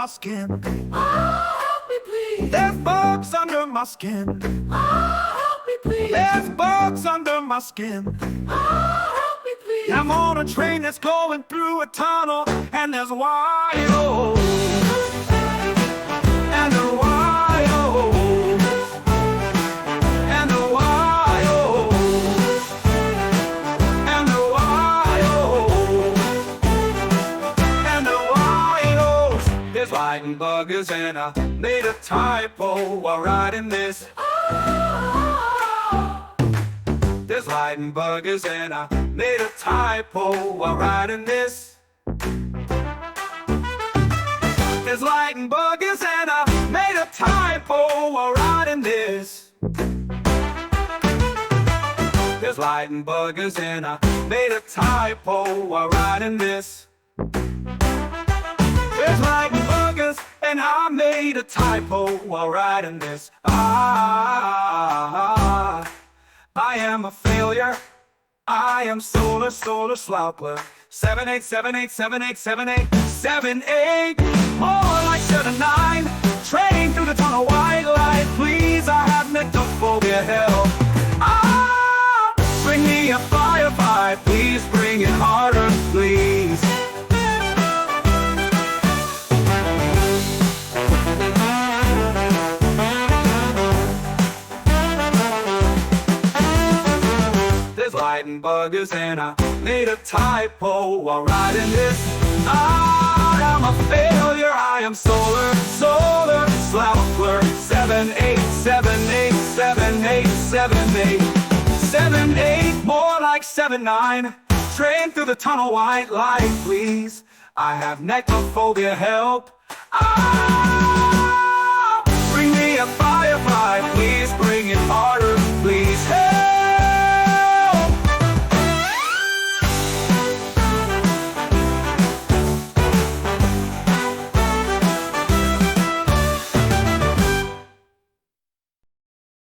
my skin. Oh, help me please. There's bugs under my skin. Oh, help me please. There's bugs under my skin. Oh, help me please. I'm on a train that's going through a tunnel, and there's wide holes. And the wide holes. And the wide holes. And the wide holes. And the wide holes. There's lightning buggers, and I made a typo while riding this. There's lightning buggers, and I made a typo while riding this. There's lightning buggers, and I made a typo while riding this. There's lightning buggers, and I made a typo while riding this. There's lightning buggers, and I made a typo while riding this. I am a failure. I am solar slougher. 7878787878. More like 79. Train through the tunnel, white light. Please, I have nyctophobia. Help. Bring me a firefight. Please bring it harder, please. Lightning buggers, and I made a typo while riding this. I'm a failure. I am solar slougher. 7878787878. More like 79. Train through the tunnel, white light, please. I have nyctophobia. Help.